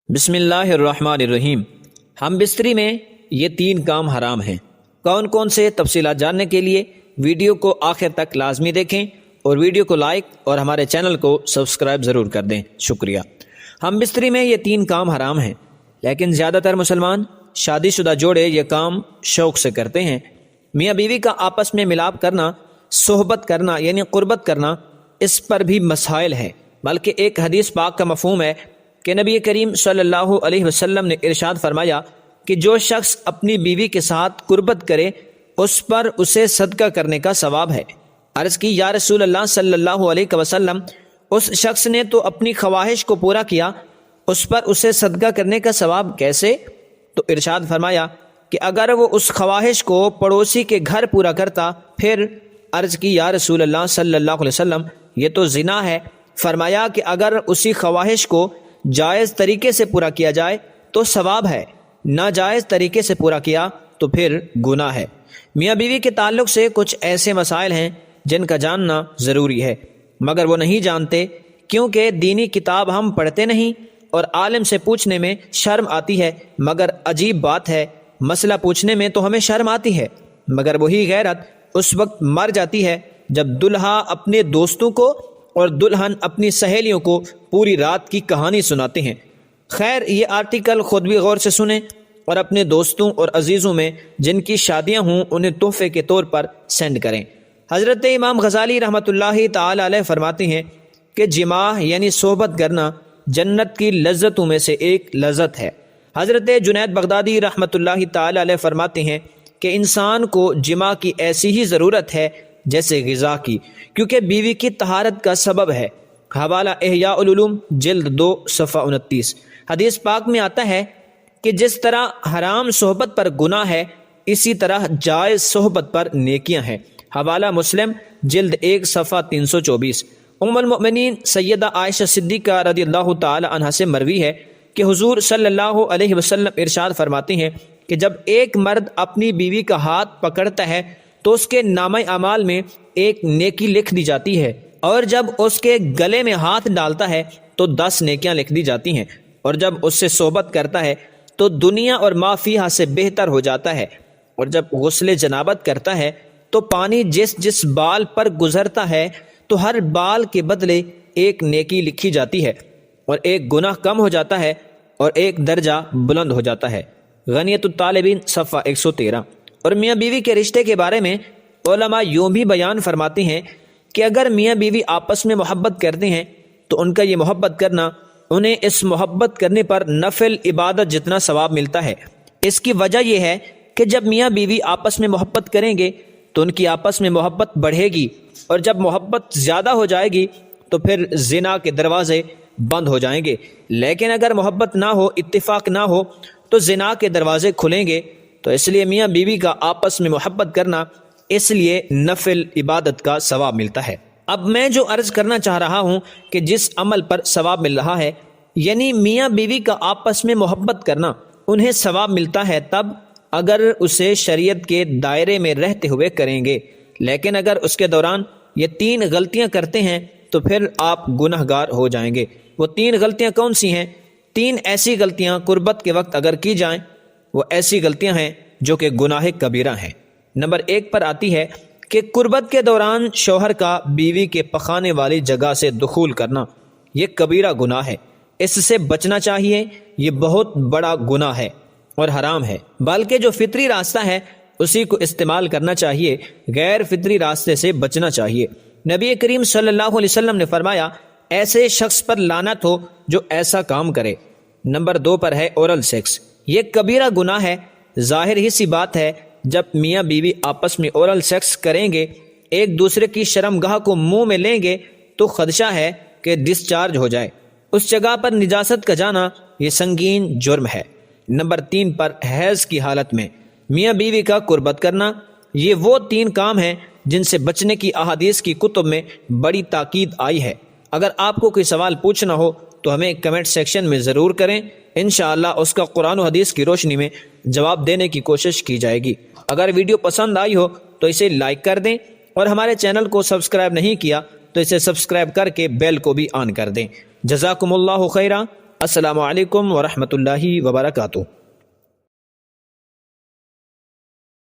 بسم اللہ الرحمن الرحیم۔ ہم بستری میں یہ 3 کام حرام ہیں۔ کون کون سے تفصیلات جاننے کے لیے ویڈیو کو آخر تک لازمی دیکھیں اور ویڈیو کو لائک اور ہمارے چینل کو سبسکرائب ضرور کر دیں، شکریہ۔ ہم بستری میں یہ 3 کام حرام ہیں، لیکن زیادہ تر مسلمان شادی شدہ جوڑے یہ کام شوق سے کرتے ہیں۔ میاں بیوی کا آپس میں ملاپ کرنا، صحبت کرنا یعنی قربت کرنا، اس پر بھی مسائل ہیں، بلکہ ایک حدیث پاک کا مفہوم ہے کہ نبی کریم صلی اللہ علیہ وسلم نے ارشاد فرمایا کہ جو شخص اپنی بیوی کے ساتھ قربت کرے اس پر اسے صدقہ کرنے کا ثواب ہے۔ عرض کی یا رسول اللہ صلی اللہ علیہ وسلم، اس شخص نے تو اپنی خواہش کو پورا کیا، اس پر اسے صدقہ کرنے کا ثواب کیسے؟ تو ارشاد فرمایا کہ اگر وہ اس خواہش کو پڑوسی کے گھر پورا کرتا۔ پھر عرض کی یا رسول اللہ صلی اللہ علیہ وسلم، یہ تو زنا ہے۔ فرمایا کہ اگر اسی خواہش کو جائز طریقے سے پورا کیا جائے تو ثواب ہے، ناجائز طریقے سے پورا کیا تو پھر گناہ ہے۔ میاں بیوی کے تعلق سے کچھ ایسے مسائل ہیں جن کا جاننا ضروری ہے، مگر وہ نہیں جانتے، کیونکہ دینی کتاب ہم پڑھتے نہیں اور عالم سے پوچھنے میں شرم آتی ہے۔ مگر عجیب بات ہے، مسئلہ پوچھنے میں تو ہمیں شرم آتی ہے، مگر وہی غیرت اس وقت مر جاتی ہے جب دلہا اپنے دوستوں کو اور دلہن اپنی سہیلیوں کو پوری رات کی کہانی سناتے ہیں۔ خیر، یہ آرٹیکل خود بھی غور سے سنیں اور اپنے دوستوں اور عزیزوں میں جن کی شادیاں ہوں انہیں تحفے کے طور پر سینڈ کریں۔ حضرت امام غزالی رحمۃ اللہ تعالی علیہ فرماتے ہیں کہ جماع یعنی صحبت کرنا جنت کی لذتوں میں سے ایک لذت ہے۔ حضرت جنید بغدادی رحمۃ اللہ تعالی علیہ فرماتے ہیں کہ انسان کو جماع کی ایسی ہی ضرورت ہے جیسے غذا کی، کیونکہ بیوی کی طہارت کا سبب ہے۔ حوالہ احیاء العلوم جلد 2 صفحہ 29۔ حدیث پاک میں آتا ہے کہ جس طرح حرام صحبت پر گناہ ہے، اسی طرح جائز صحبت پر نیکیاں ہیں۔ حوالہ مسلم جلد 1 صفحہ 324۔ ام المؤمنین سیدہ عائشہ صدیقہ رضی اللہ تعالی عنہا سے مروی ہے کہ حضور صلی اللہ علیہ وسلم ارشاد فرماتے ہیں کہ جب ایک مرد اپنی بیوی کا ہاتھ پکڑتا ہے تو اس کے نامہ اعمال میں ایک نیکی لکھ دی جاتی ہے، اور جب اس کے گلے میں ہاتھ ڈالتا ہے تو 10 نیکیاں لکھ دی جاتی ہیں، اور جب اس سے صحبت کرتا ہے تو دنیا اور ما فیہا سے بہتر ہو جاتا ہے، اور جب غسل جنابت کرتا ہے تو پانی جس جس بال پر گزرتا ہے تو ہر بال کے بدلے ایک نیکی لکھی جاتی ہے، اور ایک گناہ کم ہو جاتا ہے اور ایک درجہ بلند ہو جاتا ہے۔ غنیۃ الطالبین صفحہ 113۔ اور میاں بیوی کے رشتے کے بارے میں علماء یوں بھی بیان فرماتے ہیں کہ اگر میاں بیوی آپس میں محبت کرتے ہیں تو ان کا یہ محبت کرنا انہیں اس محبت کرنے پر نفل عبادت جتنا ثواب ملتا ہے۔ اس کی وجہ یہ ہے کہ جب میاں بیوی آپس میں محبت کریں گے تو ان کی آپس میں محبت بڑھے گی، اور جب محبت زیادہ ہو جائے گی تو پھر زنا کے دروازے بند ہو جائیں گے، لیکن اگر محبت نہ ہو، اتفاق نہ ہو تو زنا کے دروازے کھلیں گے۔ تو اس لیے میاں بیوی کا آپس میں محبت کرنا اس لیے نفل عبادت کا ثواب ملتا ہے۔ اب میں جو عرض کرنا چاہ رہا ہوں کہ جس عمل پر ثواب مل رہا ہے، یعنی میاں بیوی کا آپس میں محبت کرنا، انہیں ثواب ملتا ہے تب اگر اسے شریعت کے دائرے میں رہتے ہوئے کریں گے، لیکن اگر اس کے دوران یہ 3 غلطیاں کرتے ہیں تو پھر آپ گناہ گار ہو جائیں گے۔ وہ 3 غلطیاں کون سی ہیں؟ 3 ایسی غلطیاں قربت کے وقت اگر کی جائیں، وہ ایسی غلطیاں ہیں جو کہ گناہ کبیرہ ہیں۔ نمبر 1 پر آتی ہے کہ قربت کے دوران شوہر کا بیوی کے پخانے والی جگہ سے دخول کرنا، یہ کبیرہ گناہ ہے، اس سے بچنا چاہیے۔ یہ بہت بڑا گناہ ہے اور حرام ہے، بلکہ جو فطری راستہ ہے اسی کو استعمال کرنا چاہیے، غیر فطری راستے سے بچنا چاہیے۔ نبی کریم صلی اللہ علیہ وسلم نے فرمایا ایسے شخص پر لعنت ہو جو ایسا کام کرے۔ نمبر 2 پر ہے اورل سیکس، یہ کبیرہ گناہ ہے۔ ظاہر ہی سی بات ہے، جب میاں بیوی آپس میں اورل سیکس کریں گے، ایک دوسرے کی شرمگاہ کو منہ میں لیں گے تو خدشہ ہے کہ ڈسچارج ہو جائے، اس جگہ پر نجاست کا جانا یہ سنگین جرم ہے۔ نمبر 3 پر حیض کی حالت میں میاں بیوی کا قربت کرنا، یہ وہ 3 کام ہیں جن سے بچنے کی احادیث کی کتب میں بڑی تاکید آئی ہے۔ اگر آپ کو کوئی سوال پوچھنا ہو تو ہمیں کمنٹ سیکشن میں ضرور کریں، انشاءاللہ اس کا قرآن و حدیث کی روشنی میں جواب دینے کی کوشش کی جائے گی۔ اگر ویڈیو پسند آئی ہو تو اسے لائک کر دیں، اور ہمارے چینل کو سبسکرائب نہیں کیا تو اسے سبسکرائب کر کے بیل کو بھی آن کر دیں۔ جزاکم اللہ خیرہ۔ السلام علیکم ورحمۃ اللہ وبرکاتہ۔